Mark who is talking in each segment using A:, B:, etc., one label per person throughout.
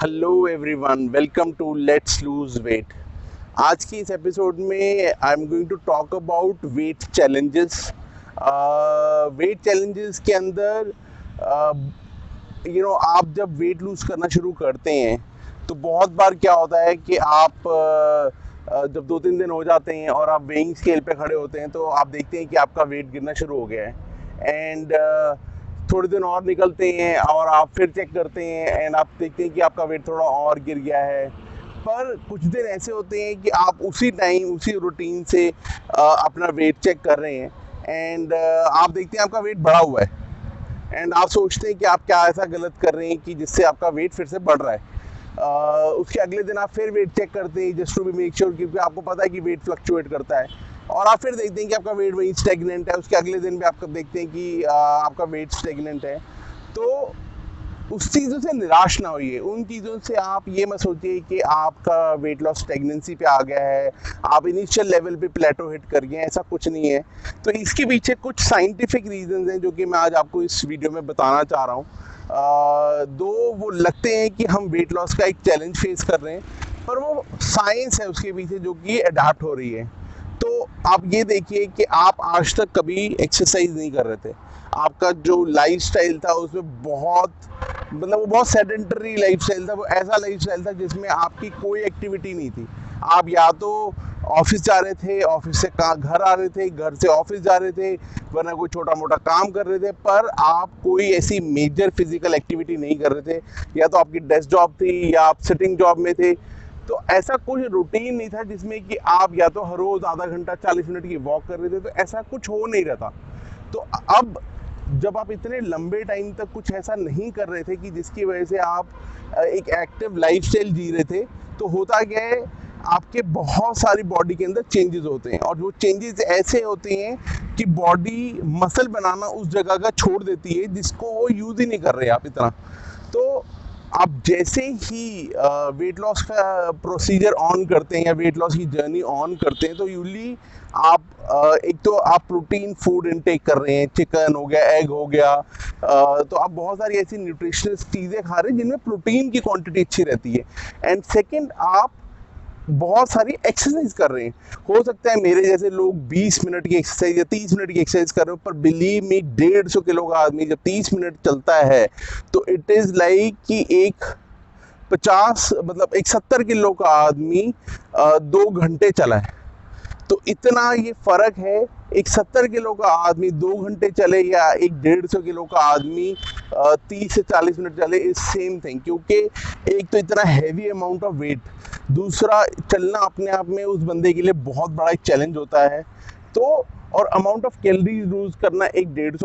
A: Hello everyone, welcome to let's lose weight. आज की इस एपिसोड में I am going to talk about weight challenges. Weight challenges के अंदर आप जब वेट लूज करना शुरू करते हैं तो बहुत बार क्या होता है कि आप जब 2-3 दिन हो जाते हैं और आप वेइंग स्केल पे खड़े होते हैं तो आप देखते हैं कि आपका वेट गिरना शुरू हो गया है। एंड थोड़े दिन और निकलते हैं और आप फिर चेक करते हैं एंड आप देखते हैं कि आपका वेट थोड़ा और गिर गया है। पर कुछ दिन ऐसे होते हैं कि आप उसी टाइम उसी रूटीन से अपना वेट चेक कर रहे हैं एंड आप देखते हैं आपका वेट बढ़ा हुआ है एंड आप सोचते हैं कि आप क्या ऐसा गलत कर रहे हैं कि जिससे आपका वेट फिर से बढ़ रहा है। उसके अगले दिन आप फिर वेट चेक करते हैं just to be make sure, क्योंकि आपको पता है कि वेट फ्लक्चुएट करता है और आप फिर देखते हैं कि आपका वेट वहीं स्टेगनेंट है। उसके अगले दिन भी आप देखते हैं कि आपका वेट स्टेगनेंट है। तो उस चीज़ों से निराश ना होइए, उन चीज़ों से आप ये मत सोचिए कि आपका वेट लॉस स्टेगनेंसी पे आ गया है, आप इनिशियल लेवल पे प्लेटो हिट कर गए हैं, ऐसा कुछ नहीं है। तो इसके पीछे कुछ साइंटिफिक रीजंस हैं जो कि मैं आज आपको इस वीडियो में बताना चाह रहा हूँ। दो वो लगते हैं कि हम वेट लॉस का एक चैलेंज फेस कर रहे हैं, पर वो साइंस है उसके पीछे जो कि अडाप्ट हो रही है। तो आप ये देखिए कि आप आज तक कभी एक्सरसाइज नहीं कर रहे थे, आपका जो लाइफस्टाइल था उसमें वो बहुत सेडेंटरी लाइफस्टाइल था, वो ऐसा लाइफस्टाइल था जिसमें आपकी कोई एक्टिविटी नहीं थी। आप या तो ऑफिस जा रहे थे, ऑफिस से घर आ रहे थे, घर से ऑफिस जा रहे थे, वरना कोई छोटा मोटा काम कर रहे थे, पर आप कोई ऐसी मेजर फिजिकल एक्टिविटी नहीं कर रहे थे। या तो आपकी डेस्क जॉब थी या आप सिटिंग जॉब में थे। तो ऐसा कोई रूटीन नहीं था जिसमें कि आप या तो हर रोज आधा घंटा 40 मिनट की वॉक कर रहे थे, तो ऐसा कुछ हो नहीं रहा था। तो अब जब आप इतने लंबे टाइम तक कुछ ऐसा नहीं कर रहे थे कि जिसकी वजह से आप एक एक्टिव लाइफस्टाइल जी रहे थे, तो होता क्या है, आपके बहुत सारी बॉडी के अंदर चेंजेस होते हैं और वो चेंजेस ऐसे होते हैं कि बॉडी मसल बनाना उस जगह का छोड़ देती है जिसको वो यूज़ ही नहीं कर रहे आप इतना। तो आप जैसे ही वेट लॉस का प्रोसीजर ऑन करते हैं या वेट लॉस की जर्नी ऑन करते हैं तो यूजली आप एक तो आप प्रोटीन फूड इनटेक कर रहे हैं, चिकन हो गया, एग हो गया, तो आप बहुत सारी ऐसी न्यूट्रिशनस चीज़ें खा रहे हैं जिनमें प्रोटीन की क्वांटिटी अच्छी रहती है। एंड सेकंड, आप बहुत सारी एक्सरसाइज कर रहे हैं। हो सकता है मेरे जैसे लोग 20 मिनट की एक्सरसाइज या 30 मिनट की एक्सरसाइज कर रहे हो, पर बिलीव मी 150 किलो का आदमी जब 30 मिनट चलता है तो इट इज़ लाइक कि एक 70 किलो का आदमी 2 घंटे चला है। तो इतना ये फर्क है, एक 70 किलो का आदमी 2 घंटे चले या एक 150 किलो का आदमी 30 से 40 मिनट चले, इज सेम थिंग। क्योंकि एक तो इतना हैवी अमाउंट ऑफ वेट, दूसरा चलना अपने आप में उस बंदे के लिए बहुत बड़ा एक चैलेंज होता है। तो और अमाउंट ऑफ कैलोरीज लूज करना एक 150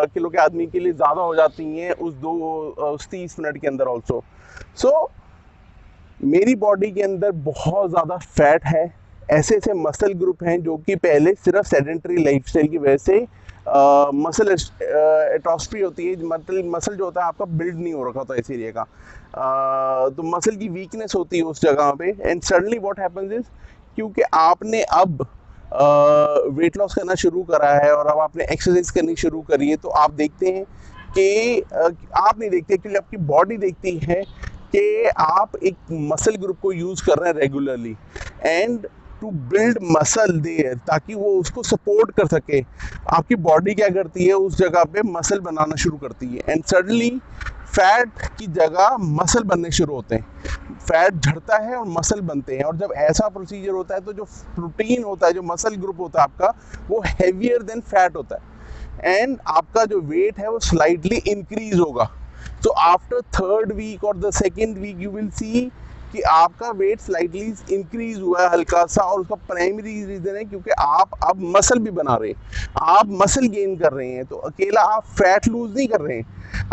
A: किलो के आदमी के लिए ज़्यादा हो जाती हैं उस 30 मिनट के अंदर ऑल्सो। सो मेरी बॉडी के अंदर बहुत ज़्यादा फैट है, ऐसे ऐसे मसल ग्रुप हैं जो कि पहले सिर्फ सेडेंटरी लाइफस्टाइल की वजह से मसल एट्रोफी होती है, मतलब मसल जो होता है आपका बिल्ड नहीं हो रखा होता इस एरिया का, तो मसल की वीकनेस होती है उस जगह पे। And suddenly what happens is, क्योंकि आपने अब वेट लॉस करना शुरू करा है और अब आपने एक्सरसाइज करनी शुरू करी है, तो आप देखते हैं कि आप नहीं देखते, एक्चुअली आपकी बॉडी देखती है कि आप एक मसल ग्रुप को यूज़ कर रहे हैं regularly and to build muscle there, ताकि वो उसको सपोर्ट कर सके। आपकी बॉडी क्या करती है, उस जगह पे मसल बनाना शुरू करती है एंड सडनली फैट की जगह मसल बनने शुरू होते हैं। फैट झड़ता है और मसल बनते हैं, और जब ऐसा प्रोसीजर होता है तो जो प्रोटीन होता है, जो मसल ग्रुप होता है आपका, वो हैवियर देन फैट होता है एंड आपका जो वेट है वो स्लाइटली इंक्रीज होगा। तो आफ्टर थर्ड वीक और the second week you will see कि आपका वेट स्लाइटली इंक्रीज हुआ है हल्का सा, और उसका प्राइमरी रीजन है क्योंकि आप अब मसल भी बना रहे हैं, आप मसल गेन कर रहे हैं। तो अकेला आप फैट लूज नहीं कर रहे हैं,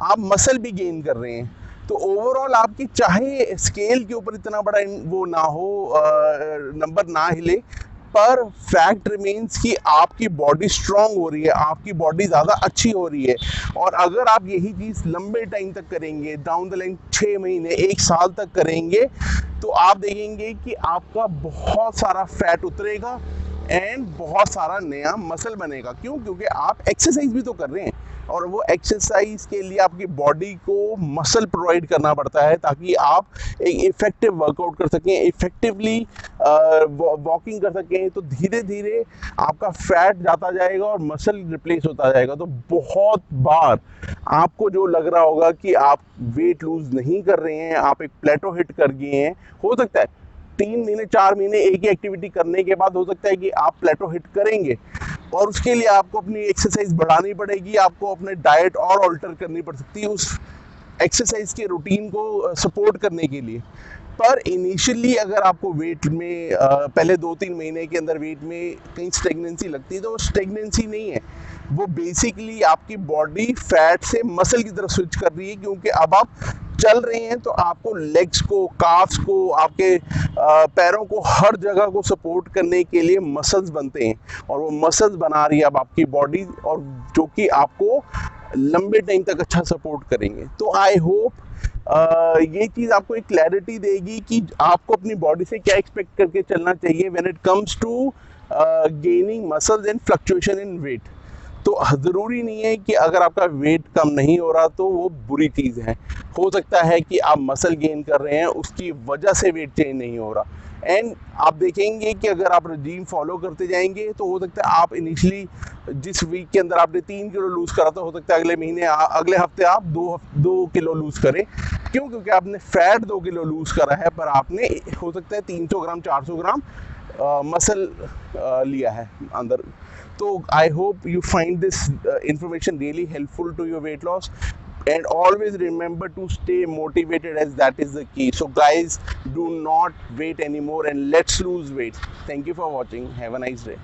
A: आप मसल भी गेन कर रहे हैं। तो ओवरऑल आपकी चाहे स्केल के ऊपर इतना बड़ा वो ना हो, नंबर ना हिले, पर फैक्ट रिमेन्स कि आपकी बॉडी स्ट्रांग हो रही है, आपकी बॉडी ज़्यादा अच्छी हो रही है। और अगर आप यही चीज़ लंबे टाइम तक करेंगे, डाउन द लाइन 6 महीने 1 साल तक करेंगे, तो आप देखेंगे कि आपका बहुत सारा फैट उतरेगा एंड बहुत सारा नया मसल बनेगा। क्यों? क्योंकि आप एक्सरसाइज भी तो कर रहे हैं, और वो एक्सरसाइज के लिए आपकी बॉडी को मसल प्रोवाइड करना पड़ता है ताकि आप एक इफेक्टिव वर्कआउट कर सकें, इफेक्टिवली वॉकिंग कर सकें। तो धीरे धीरे आपका फैट जाता जाएगा और मसल रिप्लेस होता जाएगा। तो बहुत बार आपको जो लग रहा होगा कि आप वेट लूज नहीं कर रहे हैं, आप एक प्लेटो हिट कर गए हैं, हो सकता है 3 महीने 4 महीने एक ही एक्टिविटी करने के बाद हो सकता है कि आप प्लेटो हिट करेंगे, और उसके लिए आपको अपनी एक्सरसाइज बढ़ानी पड़ेगी, आपको अपने डाइट और ऑल्टर करनी पड़ सकती है उस एक्सरसाइज के रूटीन को सपोर्ट करने के लिए। पर इनिशियली अगर आपको वेट में पहले 2-3 महीने के अंदर वेट में कहीं स्टेगनेंसी लगती है, तो वो स्टेगनेंसी नहीं है, वो बेसिकली आपकी बॉडी फैट से मसल की तरफ स्विच कर रही है। क्योंकि अब आप चल रहे हैं तो आपको लेग्स को, काफ्स को, आपके पैरों को, हर जगह को सपोर्ट करने के लिए मसल्स बनते हैं, और वो मसल्स बना रही है अब आपकी बॉडी, और जो कि आपको लंबे टाइम तक अच्छा सपोर्ट करेंगे। तो आई होप ये चीज़ आपको एक क्लैरिटी देगी कि आपको अपनी बॉडी से क्या एक्सपेक्ट करके चलना चाहिए when it comes to gaining muscles and fluctuation in weight. तो ज़रूरी नहीं है कि अगर आपका वेट कम नहीं हो रहा तो वो बुरी चीज़ है। हो सकता है कि आप मसल गेन कर रहे हैं, उसकी वजह से वेट चेंज नहीं हो रहा। एंड आप देखेंगे कि अगर आप रजीम फॉलो करते जाएंगे तो हो सकता है आप इनिशियली जिस वीक के अंदर आपने 3 किलो लूज़ करा, तो हो सकता है अगले महीने अगले हफ्ते आप 2 किलो लूज़ करें। क्यों? क्योंकि आपने फैट 2 किलो लूज़ करा है, पर आपने हो सकता है 300 ग्राम 400 ग्राम मसल लिया है अंदर। तो I hope you find this information really helpful to your weight loss, and always remember to stay motivated, as that is the key. So guys, do not wait anymore and let's lose weight. Thank you for watching. Have a nice day.